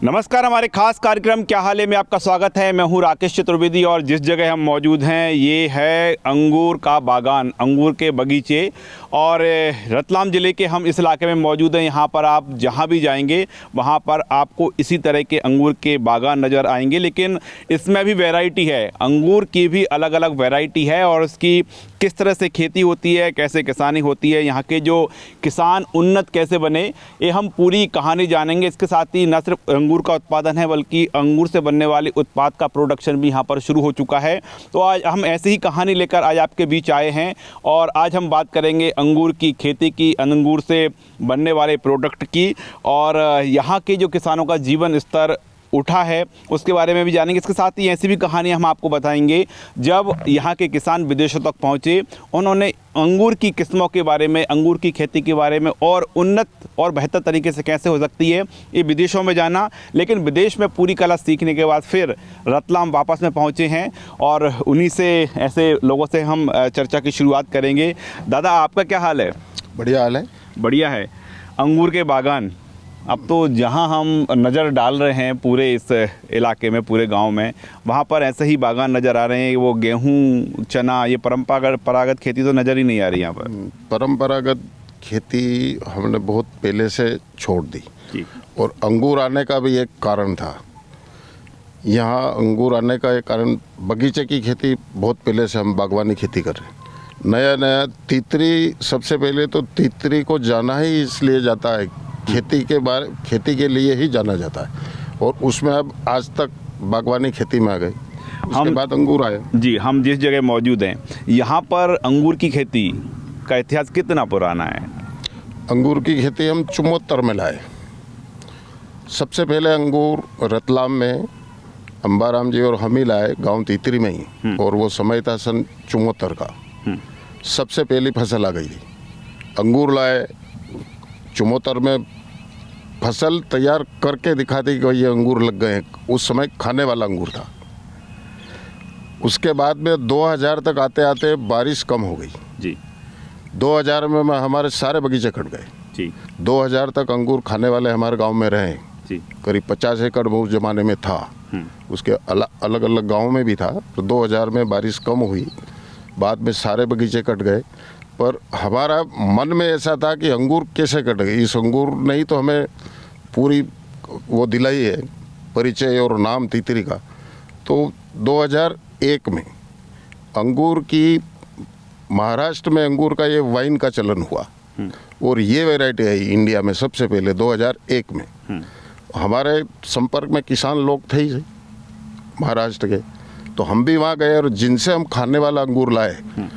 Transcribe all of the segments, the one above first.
नमस्कार, हमारे खास कार्यक्रम क्या हाल है में आपका स्वागत है। मैं हूं राकेश चतुर्वेदी और जिस जगह हम मौजूद हैं ये है अंगूर का बागान, अंगूर के बगीचे। और रतलाम ज़िले के हम इस इलाके में मौजूद हैं। यहाँ पर आप जहाँ भी जाएंगे वहाँ पर आपको इसी तरह के अंगूर के बागान नज़र आएंगे, लेकिन इसमें भी वैरायटी है। अंगूर की भी अलग अलग वैरायटी है और उसकी किस तरह से खेती होती है, कैसे किसानी होती है, यहाँ के जो किसान उन्नत कैसे बने, ये हम पूरी कहानी जानेंगे। इसके साथ ही न सिर्फ अंगूर का उत्पादन है बल्कि अंगूर से बनने वाले उत्पाद का प्रोडक्शन भी यहाँ पर शुरू हो चुका है। तो आज हम ऐसी ही कहानी लेकर आज आपके बीच आए हैं और आज हम बात करेंगे अंगूर की खेती की, अंगूर से बनने वाले प्रोडक्ट की और यहाँ के जो किसानों का जीवन स्तर उठा है उसके बारे में भी जानेंगे। इसके साथ ही ऐसी भी कहानियाँ हम आपको बताएंगे जब यहाँ के किसान विदेशों तक पहुँचे, उन्होंने अंगूर की किस्मों के बारे में, अंगूर की खेती के बारे में और उन्नत और बेहतर तरीके से कैसे हो सकती है ये विदेशों में जाना। लेकिन विदेश में पूरी कला सीखने के बाद फिर रतलाम वापस में पहुँचे हैं और उन्हीं से ऐसे लोगों से हम चर्चा की शुरुआत करेंगे। दादा, आपका क्या हाल है? बढ़िया हाल है। बढ़िया है। अंगूर के बागान, अब तो जहाँ हम नज़र डाल रहे हैं पूरे इस इलाके में, पूरे गांव में, वहाँ पर ऐसे ही बागान नज़र आ रहे हैं। वो गेहूँ, चना, ये परंपरागत खेती तो नज़र ही नहीं आ रही यहाँ पर। परंपरागत खेती हमने बहुत पहले से छोड़ दी जी। और अंगूर आने का भी एक कारण था। यहाँ अंगूर आने का एक कारण, बगीचे की खेती बहुत पहले से हम बागवानी खेती कर रहे हैं। नया नया तीतरी, सबसे पहले तो तीतरी को जाना ही इसलिए जाता है, खेती के लिए ही जाना जाता है और उसमें अब आज तक बागवानी खेती में आ गए। उसके बाद अंगूर आए। जी, हम जिस जगह मौजूद हैं यहाँ पर अंगूर की खेती का इतिहास कितना पुराना है? अंगूर की खेती हम 74 में लाए। सबसे पहले अंगूर रतलाम में अंबाराम जी और हम ही लाए, गांव तीतरी में ही, और वो समय था सन 74 का। सबसे पहली फसल आ गई थी। अंगूर लाए 74 में, फसल तैयार करके दिखा दी कि ये अंगूर लग गए हैं। उस समय खाने वाला अंगूर था। उसके बाद में 2000 तक आते आते बारिश कम हो गई जी। 2000 में हमारे सारे बगीचे कट गए जी। 2000 तक अंगूर खाने वाले हमारे गांव में रहे जी। करीब 50 एकड़ उस ज़माने में था। उसके अलग अलग गाँव में भी था। तो 2000 में बारिश कम हुई, बाद में सारे बगीचे कट गए। पर हमारा मन में ऐसा था कि अंगूर कैसे कट गए। इस अंगूर ने ही तो हमें पूरी वो दिलाई है, परिचय और नाम तीतरी का। तो 2001 में अंगूर की, महाराष्ट्र में अंगूर का ये वाइन का चलन हुआ और ये वैरायटी आई इंडिया में सबसे पहले 2001 में। हमारे संपर्क में किसान लोग थे ही महाराष्ट्र के, तो हम भी वहाँ गए और जिनसे हम खाने वाला अंगूर लाए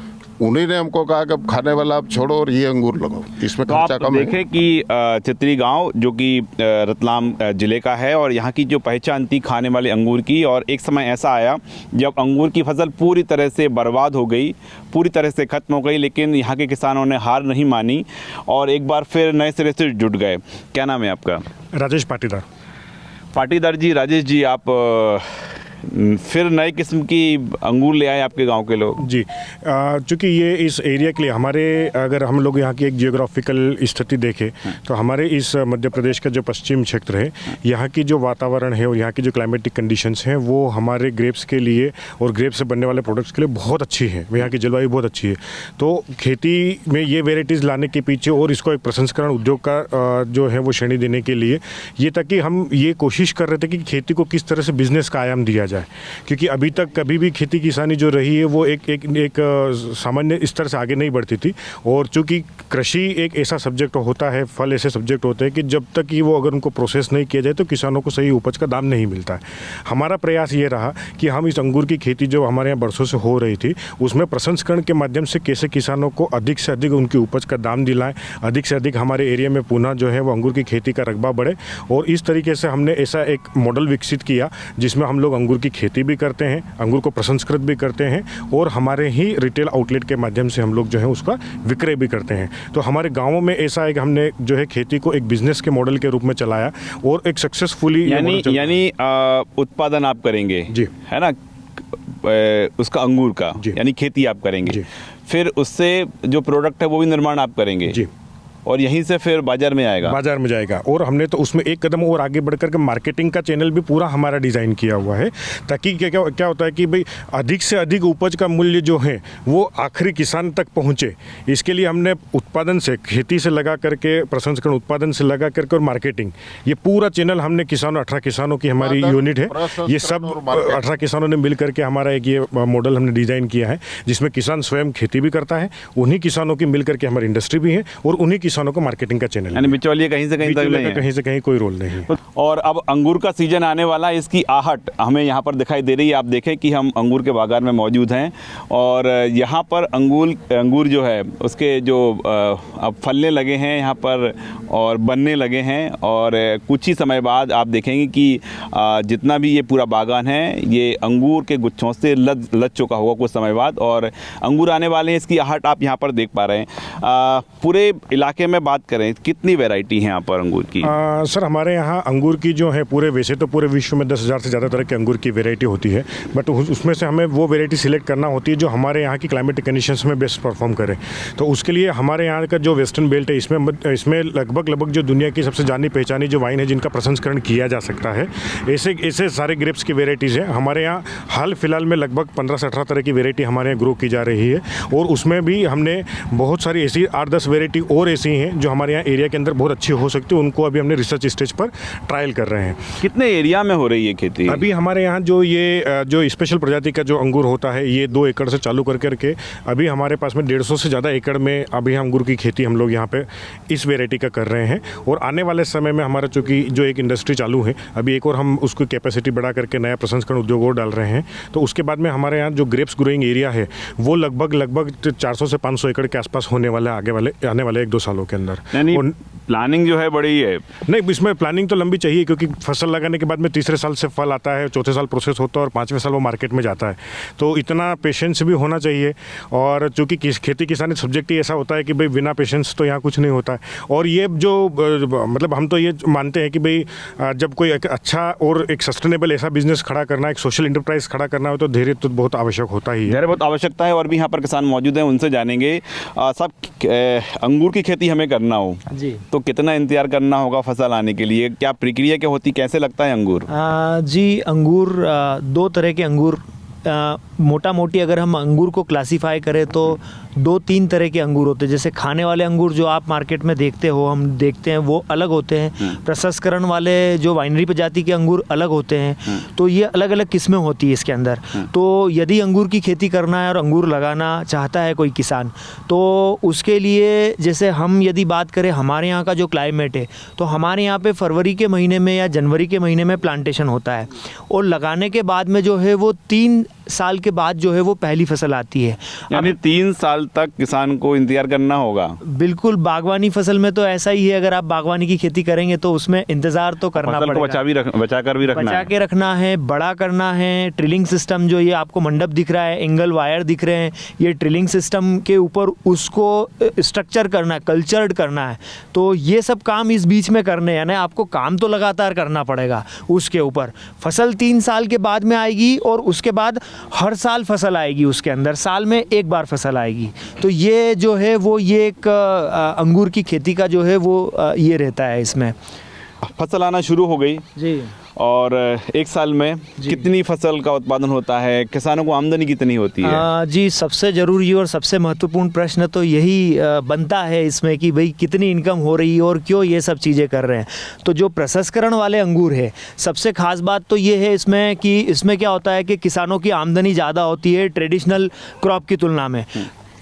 उन्हीं ने हमको कहा कि अब खाने वाला आप छोड़ो और ये अंगूर लगाओ, इसमें खर्चा कम है। देखें कि चित्री गांव जो कि रतलाम ज़िले का है और यहाँ की जो पहचान थी खाने वाले अंगूर की, और एक समय ऐसा आया जब अंगूर की फसल पूरी तरह से बर्बाद हो गई, पूरी तरह से ख़त्म हो गई, लेकिन यहाँ के किसानों ने हार नहीं मानी और एक बार फिर नए सिरे से जुट गए। क्या नाम है आपका? राजेश पाटीदार। पाटीदार जी, राजेश जी, आप फिर नए किस्म की अंगूर ले आए आपके गांव के लोग? जी, चूँकि ये इस एरिया के लिए हमारे, अगर हम लोग यहाँ की एक जियोग्राफिकल स्थिति देखें तो हमारे इस मध्य प्रदेश का जो पश्चिम क्षेत्र है, यहाँ की जो वातावरण है और यहाँ की जो क्लाइमेटिक कंडीशंस हैं वो हमारे ग्रेप्स के लिए और ग्रेप्स से बनने वाले प्रोडक्ट्स के लिए बहुत अच्छी है। यहाँ की जलवायु बहुत अच्छी है। तो खेती में ये वेराइटीज़ लाने के पीछे और इसको एक प्रसंस्करण उद्योग का जो है वो श्रेणी देने के लिए ये, ताकि हम ये कोशिश कर रहे थे कि खेती को किस तरह से बिजनेस का आयाम दिया जाए। क्योंकि अभी तक कभी भी खेती किसानी जो रही है वो एक सामान्य स्तर से आगे नहीं बढ़ती थी। और चूंकि कृषि एक ऐसा सब्जेक्ट होता है, फल ऐसे सब्जेक्ट होते हैं कि जब तक कि वो अगर उनको प्रोसेस नहीं किया जाए तो किसानों को सही उपज का दाम नहीं मिलता है। हमारा प्रयास ये रहा कि हम इस अंगूर की खेती जो हमारे यहाँ बरसों से हो रही थी उसमें प्रसंस्करण के माध्यम से कैसे किसानों को अधिक से अधिक उनकी उपज का दाम दिलाएं, अधिक से अधिक हमारे एरिया में पुनः जो है वो अंगूर की खेती का रकबा बढ़े। और इस तरीके से हमने ऐसा एक मॉडल विकसित किया जिसमें हम लोग अंगूर की खेती भी करते हैं, अंगूर को प्रसंस्कृत भी करते हैं और हमारे ही रिटेल आउटलेट के माध्यम से हम लोग जो है उसका विक्रय भी करते हैं। तो हमारे गांवों में ऐसा है कि हमने जो है खेती को एक बिजनेस के मॉडल के रूप में चलाया और एक सक्सेसफुली यानी उत्पादन आप करेंगे जी, है ना, उसका अंगूर का, यानी खेती आप करेंगे, फिर उससे जो प्रोडक्ट है वो भी निर्माण आप करेंगे जी। और यहीं से फिर बाजार में आएगा। बाजार में जाएगा। और हमने तो उसमें एक कदम और आगे बढ़ करके मार्केटिंग का चैनल भी पूरा हमारा डिज़ाइन किया हुआ है, ताकि क्या क्या क्या होता है कि भाई अधिक से अधिक उपज का मूल्य जो है वो आखिरी किसान तक पहुंचे। इसके लिए हमने उत्पादन से, खेती से लगा करके प्रसंस्करण, उत्पादन से लगा करके और मार्केटिंग, ये पूरा चैनल हमने किसानों 18 किसानों की हमारी यूनिट है, ये सब 18 किसानों ने मिल करके हमारा एक ये मॉडल हमने डिज़ाइन किया है, जिसमें किसान स्वयं खेती भी करता है, उन्हीं किसानों की मिल करके हमारी इंडस्ट्री भी है और उन्हीं किसानों को मार्केटिंग का चैनल यानी बिचौलिए कहीं से कहीं तक नहीं है। कहीं से कहीं कोई रोल नहीं है। और अब अंगूर का सीजन आने वाला है, इसकी आहट हमें यहाँ पर दिखाई दे रही है। आप देखें कि हम अंगूर के बागान में मौजूद हैं और यहाँ पर अंगूर जो है उसके जो अब फलने लगे हैं यहाँ पर और बनने लगे हैं, और कुछ ही समय बाद आप देखेंगे कि जितना भी ये पूरा बागान है ये अंगूर के गुच्छों से लद चुका होगा कुछ समय बाद, और अंगूर आने वाले हैं। इसकी आहट आप यहाँ पर देख पा रहे हैं। पूरे इलाके में बात करें, कितनी वैरायटी है यहाँ पर अंगूर की? सर हमारे यहाँ अंगूर की जो है वैसे तो पूरे विश्व में 10,000 से ज़्यादा तरह के अंगूर की वैरायटी होती है, बट उसमें से हमें वो वैरायटी सिलेक्ट करना होती है जो हमारे यहाँ की क्लाइमेटिक कंडीशंस में बेस्ट परफॉर्म करे। तो उसके लिए हमारे यहाँ का जो वेस्टर्न बेल्ट है इसमें लगभग जो दुनिया की सबसे जानी पहचानी जो वाइन है जिनका प्रसंस्करण किया जा सकता है, ऐसे सारे ग्रेप्स की वेराइटीज़ हैं हमारे यहाँ। हाल फिलहाल में लगभग 15 से 18 तरह की वेराइटी हमारे यहाँ ग्रो की जा रही है, और उसमें भी हमने बहुत सारी ऐसी 8-10 वेराइटी और ऐसी हैं जो हमारे यहाँ एरिया के अंदर बहुत अच्छी हो सकती है, उनको अभी हमने रिसर्च स्टेज पर ट्रायल कर रहे हैं। कितने एरिया में हो रही है खेती? अभी हमारे यहाँ जो स्पेशल प्रजाति का जो अंगूर होता है ये 2 एकड़ से चालू करके अभी हमारे पास में 150 से ज़्यादा एकड़ में अभी अंगूर की खेती हम लोग यहाँ पे इस वेराइटी का कर रहे हैं। और आने वाले समय में हमारा चूँकि जो एक इंडस्ट्री चालू है, अभी एक और हम उसकी कैपेसिटी बढ़ा करके नया प्रसंस्करण उद्योग और डाल रहे हैं, तो उसके बाद में हमारे यहाँ जो ग्रेप्स ग्रोइंग एरिया है वो लगभग 400 से 500 एकड़ के आसपास होने वाला है आने वाले 1-2 सालों के अंदर। प्लानिंग जो है बड़ी है। नहीं, इसमें प्लानिंग तो लंबी चाहिए, क्योंकि फसल लगाने के बाद में तीसरे साल से फल आता है, चौथे साल प्रोसेस होता है और 5वें साल वो मार्केट में जाता है, तो इतना पेशेंस भी होना चाहिए। और चूँकि खेती किसानी सब्जेक्ट ही ऐसा होता है कि भाई बिना पेशेंस तो यहाँ कुछ नहीं होता है। और ये जो मतलब हम तो ये मानते हैं कि भाई जब कोई एक अच्छा और एक सस्टेनेबल ऐसा बिजनेस खड़ा करना, एक सोशल इंटरप्राइज खड़ा करना हो, तो धैर्य तो बहुत आवश्यक होता ही है। धैर्य बहुत आवश्यकता है। और भी यहाँ पर किसान मौजूद हैं, उनसे जानेंगे। साहब, अंगूर की खेती हमें करना हो जी तो कितना इंतजार करना होगा फसल आने के लिए? क्या प्रक्रिया क्या होती, कैसे लगता है अंगूर? जी, अंगूर 2 तरह के अंगूर, मोटा मोटी अगर हम अंगूर को क्लासीफाई करें तो 2-3 तरह के अंगूर होते हैं। जैसे खाने वाले अंगूर जो आप मार्केट में देखते हो, हम देखते हैं, वो अलग होते हैं। प्रसंस्करण वाले जो वाइनरी प्रजाति के अंगूर अलग होते हैं। तो ये अलग अलग किस्में होती है इसके अंदर। तो यदि अंगूर की खेती करना है और अंगूर लगाना चाहता है कोई किसान, तो उसके लिए जैसे हम यदि बात करें हमारे यहाँ का जो क्लाइमेट है, तो हमारे यहाँ पे फरवरी के महीने में या जनवरी के महीने में प्लांटेशन होता है, और लगाने के बाद में जो है वो 3 साल के बाद जो है वो पहली फसल आती है। यानी 3 साल तक किसान को इंतजार करना होगा। बिल्कुल, बागवानी फसल में तो ऐसा ही है। अगर आप बागवानी की खेती करेंगे तो उसमें इंतजार तो करना फसल को पड़ेगा, बचा कर भी रखना बचा है। के रखना है, बड़ा करना है। ट्रिलिंग सिस्टम जो ये आपको मंडप दिख रहा है, एंगल वायर दिख रहे हैं, ये ट्रिलिंग सिस्टम के ऊपर उसको स्ट्रक्चर करना है, कल्चर्ड करना है। तो ये सब काम इस बीच में करने, यानी आपको काम तो लगातार करना पड़ेगा उसके ऊपर। फसल 3 साल के बाद में आएगी और उसके बाद हर साल फसल आएगी, उसके अंदर साल में 1 बार फसल आएगी। तो ये जो है वो ये एक अंगूर की खेती का जो है वो ये रहता है इसमें। फसल आना शुरू हो गई जी, और 1 साल में कितनी फसल का उत्पादन होता है? किसानों को आमदनी कितनी होती है? जी, सबसे ज़रूरी और सबसे महत्वपूर्ण प्रश्न तो यही बनता है इसमें कि भाई कितनी इनकम हो रही है और क्यों ये सब चीज़ें कर रहे हैं। तो जो प्रसंस्करण वाले अंगूर है, सबसे खास बात तो ये है इसमें कि इसमें क्या होता है कि किसानों की आमदनी ज़्यादा होती है ट्रेडिशनल क्रॉप की तुलना में।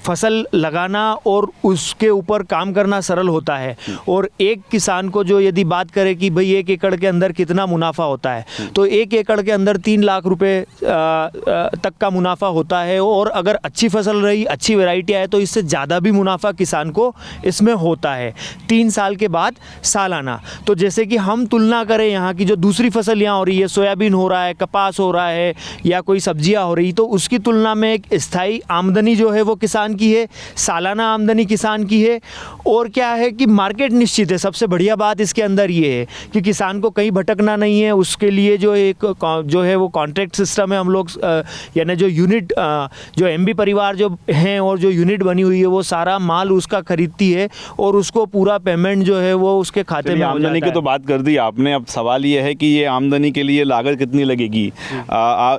फसल लगाना और उसके ऊपर काम करना सरल होता है। और एक किसान को जो यदि बात करें कि भाई 1 एकड़ के अंदर कितना मुनाफा होता है, तो 1 एकड़ के अंदर 3 लाख रुपए तक का मुनाफा होता है। और अगर अच्छी फसल रही, अच्छी वैरायटी आए, तो इससे ज़्यादा भी मुनाफा किसान को इसमें होता है 3 साल के बाद सालाना। तो जैसे कि हम तुलना करें यहाँ की जो दूसरी फसल यहाँ हो रही है, सोयाबीन हो रहा है, कपास हो रहा है, या कोई सब्जियाँ हो रही, तो उसकी तुलना में एक स्थायी आमदनी जो है वो किसान किसान की है, सालाना आमदनी किसान की है, और क्या है कि मार्केट निश्चित है। सबसे बढ़िया बात इसके अंदर ये है कि किसान को कहीं भटकना नहीं है। उसके लिए जो एक जो है वो कॉन्ट्रैक्ट सिस्टम है। हम लोग यानी जो यूनिट जो एमबी परिवार जो हैं और जो यूनिट बनी हुई है वो सारा माल उसका खरीदती है और उसको पूरा पेमेंट जो है वो उसके खाते में हो आमदनी जाता की है। तो बात कर दी आपने, अब सवाल ये है कि ये आमदनी के लिए लागत कितनी लगेगी।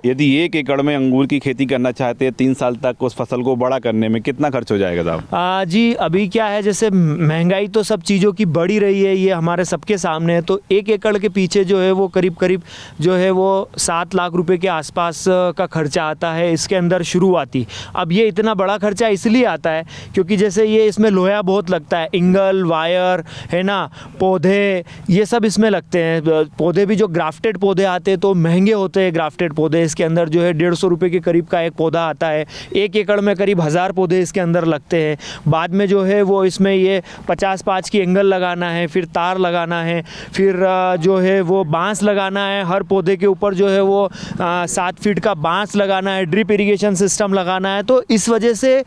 यदि 1 एकड़ में अंगूर की खेती करना चाहते हैं 3 साल तक उस फसल को बड़ा करने में कितना खर्च हो जाएगा साहब? जी अभी क्या है, जैसे महंगाई तो सब चीज़ों की बढ़ी रही है, ये हमारे सबके सामने है। तो 1 एकड़ के पीछे जो है वो करीब करीब जो है वो 7 लाख रुपए के आसपास का खर्चा आता है इसके अंदर शुरुआती। अब ये इतना बड़ा खर्चा इसलिए आता है क्योंकि जैसे ये इसमें लोहा बहुत लगता है, इंगल वायर है ना, पौधे ये सब इसमें लगते हैं। पौधे भी जो ग्राफ्टेड पौधे आते हैं तो महंगे होते हैं ग्राफ्टेड पौधे। इसके अंदर जो है 150 रुपये के करीब का एक पौधा आता है। 1 एकड़ में करीब 1000 पौधे इसके अंदर लगते हैं। बाद में जो है वो इसमें ये 50-5 की एंगल लगाना है, फिर तार लगाना है, फिर जो है वो बांस लगाना है। हर पौधे के ऊपर जो है वो 7 फीट का बांस लगाना है, ड्रिप इरिगेशन सिस्टम लगाना है। तो इस वजह से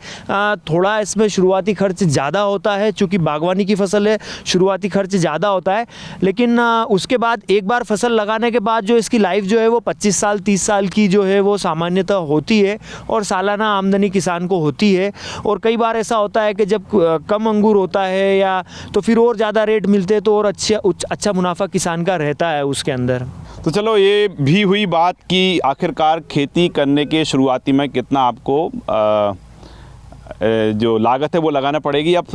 थोड़ा इसमें शुरुआती खर्च ज़्यादा होता है। चूँकि बागवानी की फसल है, शुरुआती खर्च ज़्यादा होता है, लेकिन उसके बाद एक बार फसल लगाने के बाद जो इसकी लाइफ जो है वो 25 साल 30 साल की जो है वो सामान्यतः होती है और सालाना आमदनी किसान को होती है। और कई बार ऐसा होता है कि जब कम अंगूर होता है या तो फिर और ज़्यादा रेट मिलते हैं तो और अच्छा मुनाफा किसान का रहता है उसके अंदर। तो चलो ये भी हुई बात कि आखिरकार खेती करने के शुरुआती में कितना आपको जो लागत है वो लगाना पड़ेगी। अब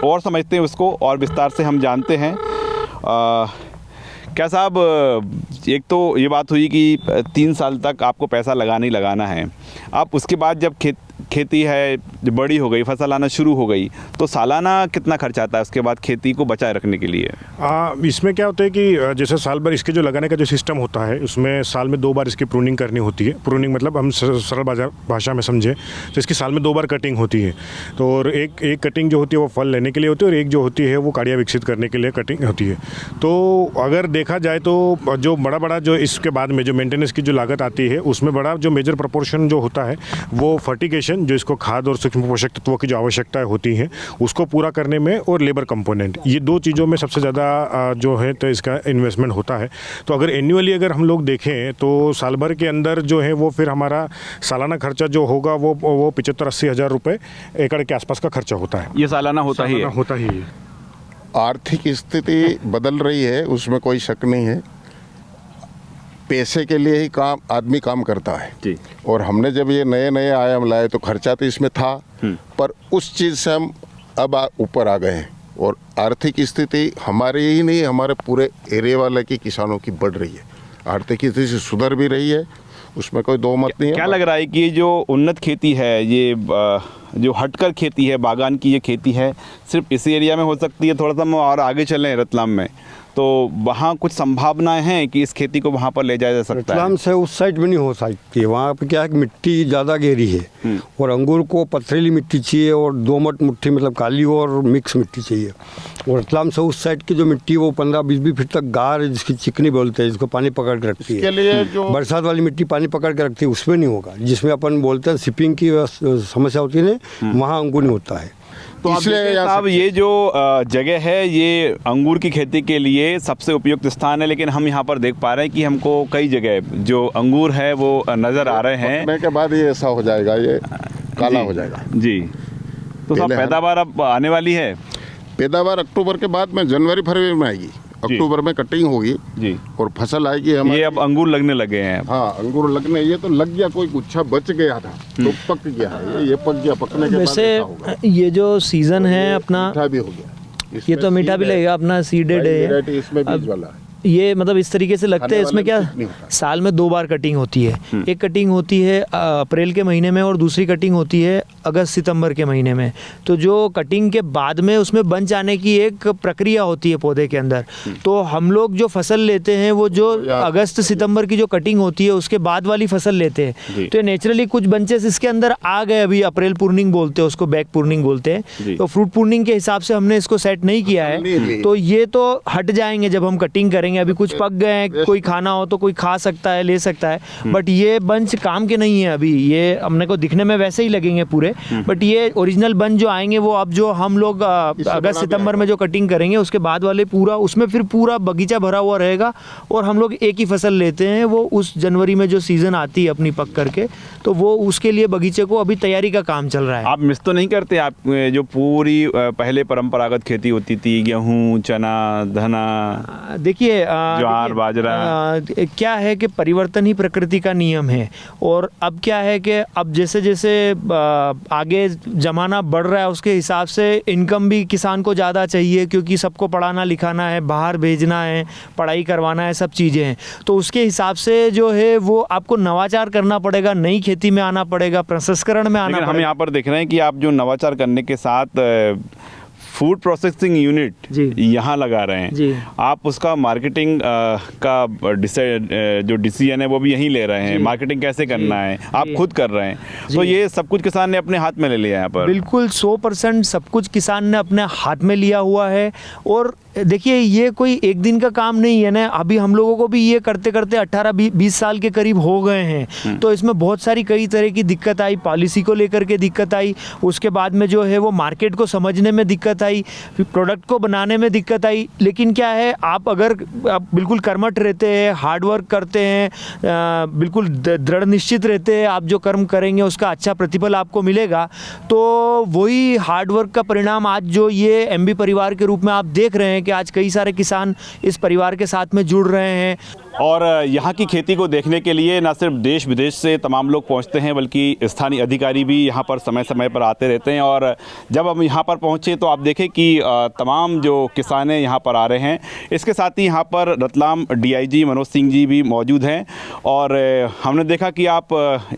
और समझते हैं उसको और विस्तार से हम जानते हैं। क्या साहब, एक तो ये बात हुई कि 3 साल तक आपको पैसा लगाना ही लगाना है। अब उसके बाद जब खेती है जब बड़ी हो गई, फसल आना शुरू हो गई, तो सालाना कितना खर्च आता है उसके बाद खेती को बचाए रखने के लिए? इसमें क्या होता है कि जैसे साल भर इसके जो लगाने का जो सिस्टम होता है उसमें साल में 2 बार इसकी प्रूनिंग करनी होती है। प्रूनिंग मतलब हम सरल भाषा में समझें तो इसकी साल में 2 बार कटिंग होती है। तो और एक कटिंग जो होती है वो फल लेने के लिए होती है और एक जो होती है वो काड़िया विकसित करने के लिए कटिंग होती है। तो अगर देखा जाए तो जो बड़ा जो इसके बाद में जो मेंटेनेंस की जो लागत आती है उसमें बड़ा जो मेजर प्रोपोर्शन जो होता है वो फर्टिगेशन, जो इसको खाद और सूक्ष्म पोषक तत्वों की जो आवश्यकताएं होती हैं उसको पूरा करने में, और लेबर कंपोनेंट, ये 2 चीज़ों में सबसे ज़्यादा जो है तो इसका इन्वेस्टमेंट होता है। तो अगर एनुअली अगर हम लोग देखें तो साल भर के अंदर जो है वो फिर हमारा सालाना खर्चा जो होगा वो 75-80 हज़ार रुपये एकड़ के आसपास का खर्चा होता है। ये सालाना होता ही है। आर्थिक स्थिति बदल रही है, उसमें कोई शक नहीं है। पैसे के लिए ही आदमी काम करता है जी। और हमने जब ये नए आयाम लाए तो खर्चा तो इसमें था, पर उस चीज़ से हम अब ऊपर आ गए हैं और आर्थिक स्थिति हमारे ही नहीं, हमारे पूरे एरिया वाले की किसानों की बढ़ रही है। आर्थिक स्थिति से सुधर भी रही है, उसमें कोई दो मत नहीं है। क्या लग रहा है कि ये जो उन्नत खेती है, ये जो हटकर खेती है, बागान की ये खेती है, सिर्फ इसी एरिया में हो सकती है? थोड़ा सा हम और आगे चलें रतलाम में, तो वहाँ कुछ संभावनाएं हैं कि इस खेती को वहाँ पर ले जाया जा सकता है? रतलाम से उस साइड में नहीं हो सकती है। वहाँ पे क्या है कि मिट्टी ज़्यादा गहरी है और अंगूर को पथरीली मिट्टी चाहिए और दोमट मिट्टी, मतलब काली और मिक्स मिट्टी चाहिए। और रतलाम से उस साइड की जो मिट्टी वो 15-20 फीट तक गार, जिसकी चिकनी बोलते हैं, जिसको पानी पकड़ के रखती है। लिए जो बरसात वाली मिट्टी पानी पकड़ के रखती है उसमें नहीं होगा। जिसमें अपन बोलते हैं शिपिंग की समस्या होती है ना, वहाँ अंगूर नहीं होता है। तो इसलिए साहब ये जो जगह है ये अंगूर की खेती के लिए सबसे उपयुक्त स्थान है, लेकिन हम यहाँ पर देख पा रहे हैं कि हमको कई जगह जो अंगूर है वो नज़र आ रहे हैं। पकने के बाद ये ऐसा हो जाएगा, ये काला हो जाएगा जी। तो साहब पैदावार अब आने वाली है? पैदावार अक्टूबर के बाद में जनवरी-फरवरी में आएगी। अक्टूबर में कटिंग होगी जी और फसल आएगी हमारी। ये अब अंगूर लगने लगे हैं? हाँ, अंगूर लगने, ये तो लग गया, कोई गुच्छा बच गया था तो पक गया है। ये पक गया, पकने के बाद वैसे ये जो सीजन है अपना, मीठा भी हो गया। ये तो मीठा भी लगेगा, अपना सीडेड है। इसमें बीज वाला है। ये मतलब इस तरीके से लगते हैं। इसमें क्या साल में 2 बार कटिंग होती है। एक कटिंग होती है अप्रैल के महीने में और दूसरी कटिंग होती है अगस्त सितंबर के महीने में। तो जो कटिंग के बाद में उसमें बन जाने की एक प्रक्रिया होती है पौधे के अंदर। तो हम लोग जो फसल लेते हैं वो जो अगस्त सितंबर की जो कटिंग होती है उसके बाद वाली फसल लेते हैं। तो नेचुरली कुछ बंचेस इसके अंदर आ गए। अभी अप्रैल पूर्निंग बोलते हैं उसको, बैक पूर्निंग बोलते हैं। तो फ्रूट पूर्निंग के हिसाब से हमने इसको सेट नहीं किया है, तो ये तो हट जाएंगे जब हम कटिंग करेंगे। करेंगे। अभी कुछ पक गए हैं, कोई खाना हो तो कोई खा सकता है, ले सकता है, बट ये बंच काम के नहीं है अभी। ये हमने को दिखने में वैसे ही लगेंगे पूरे, बट ये ओरिजिनल बंच जो आएंगे वो अब जो हम लोग अगस्त सितंबर में जो कटिंग करेंगे उसके बाद वाले पूरा उसमें फिर पूरा बगीचा भरा हुआ रहेगा। और हम लोग एक ही फसल लेते हैं, वो उस जनवरी में जो सीज़न आती है अपनी पक करके, तो वो उसके लिए बगीचे को अभी तैयारी का काम चल रहा है। आप मिस तो नहीं करते? आप जो पूरी पहले परंपरागत खेती होती थी, गेहूं, चना, धना, देखिए ज्वार, बाजरा, क्या है कि परिवर्तन ही प्रकृति का नियम है। और अब क्या है कि अब जैसे जैसे आगे ज़माना बढ़ रहा है उसके हिसाब से इनकम भी किसान को ज़्यादा चाहिए, क्योंकि सबको पढ़ाना लिखाना है, बाहर भेजना है, पढ़ाई करवाना है, सब चीज़ें हैं। तो उसके हिसाब से जो है वो आपको नवाचार करना पड़ेगा, नई खेती में आना पड़ेगा, प्रसंस्करण में आना लेकिन हम पड़ेगा। यहाँ पर देख रहे हैं कि आप जो नवाचार करने के साथ फूड प्रोसेसिंग यूनिट जी। यहाँ लगा रहे हैं, जी। आप उसका मार्केटिंग का जो डिसीजन है वो भी यहीं ले रहे हैं। जी। मार्केटिंग कैसे करना है आप जी। खुद कर रहे हैं, तो ये सब कुछ किसान ने अपने हाथ में ले लिया है यहाँ पर। बिल्कुल 100% सब कुछ किसान ने अपने हाथ में लिया हुआ है। और देखिए ये कोई एक दिन का काम नहीं है ना, अभी हम लोगों को भी ये करते करते 18-20 साल के करीब हो गए हैं। तो इसमें बहुत सारी कई तरह की दिक्कत आई, पॉलिसी को लेकर के दिक्कत आई, उसके बाद में जो है वो मार्केट को समझने में दिक्कत आई, फिर प्रोडक्ट को बनाने में दिक्कत आई। लेकिन क्या है, आप अगर आप बिल्कुल कर्मठ रहते हैं, हार्ड वर्क करते हैं, बिल्कुल दृढ़ निश्चित रहते हैं, आप जो कर्म करेंगे उसका अच्छा प्रतिफल आपको मिलेगा। तो वही हार्ड वर्क का परिणाम आज जो ये एमबी परिवार के रूप में आप देख रहे हैं कि आज कई सारे किसान इस परिवार के साथ में जुड़ रहे हैं। और यहाँ की खेती को देखने के लिए न सिर्फ देश विदेश से तमाम लोग पहुँचते हैं, बल्कि स्थानीय अधिकारी भी यहाँ पर समय समय पर आते रहते हैं। और जब हम यहाँ पर पहुँचे तो आप देखें कि तमाम जो किसान हैं यहाँ पर आ रहे हैं। इसके साथ ही यहाँ पर रतलाम DIG मनोज सिंह जी भी मौजूद हैं। और हमने देखा कि आप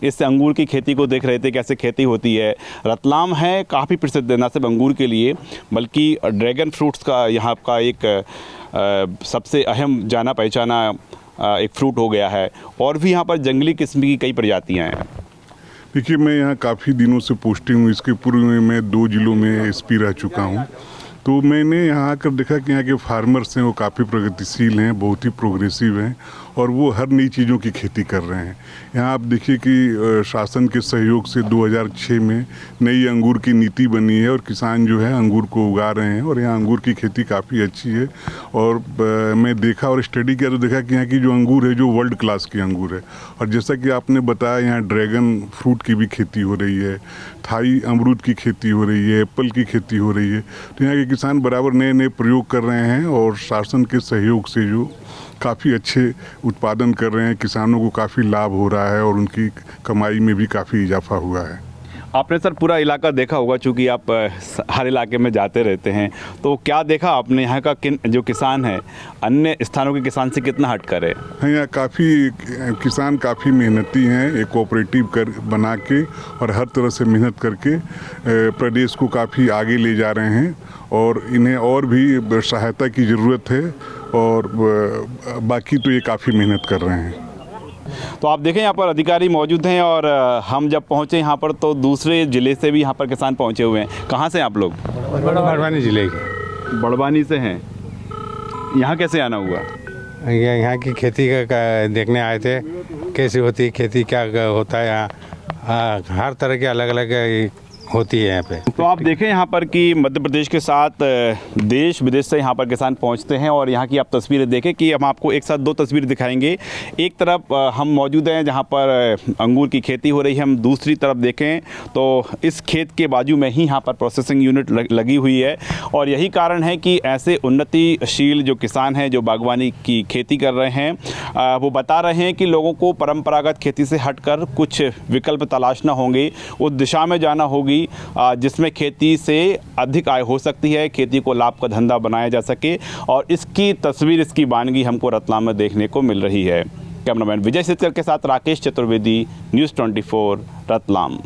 इस अंगूर की खेती को देख रहे थे, कैसे खेती होती है। रतलाम है काफ़ी प्रसिद्ध है न सिर्फ अंगूर के लिए, बल्कि ड्रैगन फ्रूट्स का यहाँ का एक सबसे अहम जाना पहचाना एक फ्रूट हो गया है। और भी यहाँ पर जंगली किस्म की कई प्रजातियाँ हैं। देखिए, मैं यहाँ काफ़ी दिनों से पोस्टिंग हूँ। इसके पूर्व में मैं 2 जिलों में SP रह चुका हूँ। तो मैंने यहाँ आकर देखा कि यहाँ के फार्मर्स हैं वो काफ़ी प्रगतिशील हैं, बहुत ही प्रोग्रेसिव हैं और वो हर नई चीज़ों की खेती कर रहे हैं। यहाँ आप देखिए कि शासन के सहयोग से 2006 में नई अंगूर की नीति बनी है और किसान जो है अंगूर को उगा रहे हैं और यहाँ अंगूर की खेती काफ़ी अच्छी है। और मैं देखा और स्टडी किया तो देखा कि यहाँ की जो अंगूर है जो वर्ल्ड क्लास की अंगूर है। और जैसा कि आपने बताया, यहाँ ड्रैगन फ्रूट की भी खेती हो रही है, थाई अमरूद की खेती हो रही है, एप्पल की खेती हो रही है। तो यहाँ के किसान बराबर नए नए प्रयोग कर रहे हैं और शासन के सहयोग से जो काफ़ी अच्छे उत्पादन कर रहे हैं, किसानों को काफ़ी लाभ हो रहा है और उनकी कमाई में भी काफ़ी इजाफा हुआ है। आपने सर पूरा इलाका देखा होगा, चूँकि आप हर इलाके में जाते रहते हैं, तो क्या देखा आपने यहाँ का जो किसान है अन्य स्थानों के किसान से कितना हट कर है? हाँ, यहाँ काफ़ी किसान काफ़ी मेहनती हैं, एक कोऑपरेटिव बना के और हर तरह से मेहनत करके प्रदेश को काफ़ी आगे ले जा रहे हैं और इन्हें और भी सहायता की ज़रूरत है और बाकी तो ये काफ़ी मेहनत कर रहे हैं। तो आप देखें यहाँ पर अधिकारी मौजूद हैं और हम जब पहुँचे यहाँ पर तो दूसरे ज़िले से भी यहाँ पर किसान पहुँचे हुए हैं। कहाँ से आप लोग? बड़वानी जिले के। बड़वानी से हैं। यहाँ कैसे आना हुआ? यहाँ की खेती का देखने आए थे, कैसी होती है खेती, क्या होता है यहाँ। हर तरह के अलग अलग होती है यहाँ पे। तो आप देखें यहाँ पर कि मध्य प्रदेश के साथ देश विदेश से यहाँ पर किसान पहुँचते हैं और यहाँ की आप तस्वीरें देखें कि हम आपको एक साथ 2 तस्वीर दिखाएंगे। एक तरफ हम मौजूद हैं जहाँ पर अंगूर की खेती हो रही है, हम दूसरी तरफ देखें तो इस खेत के बाजू में ही यहाँ पर प्रोसेसिंग यूनिट लगी हुई है। और यही कारण है कि ऐसे उन्नतिशील जो किसान हैं जो बागवानी की खेती कर रहे हैं वो बता रहे हैं कि लोगों को परंपरागत खेती से हटकर कुछ विकल्प तलाशना होंगे, उस दिशा में जाना होगी जिसमें खेती से अधिक आय हो सकती है, खेती को लाभ का धंधा बनाया जा सके। और इसकी तस्वीर, इसकी वानगी हमको रतलाम में देखने को मिल रही है। कैमरामैन विजय सित्तर के साथ राकेश चतुर्वेदी, न्यूज़ 24 रतलाम।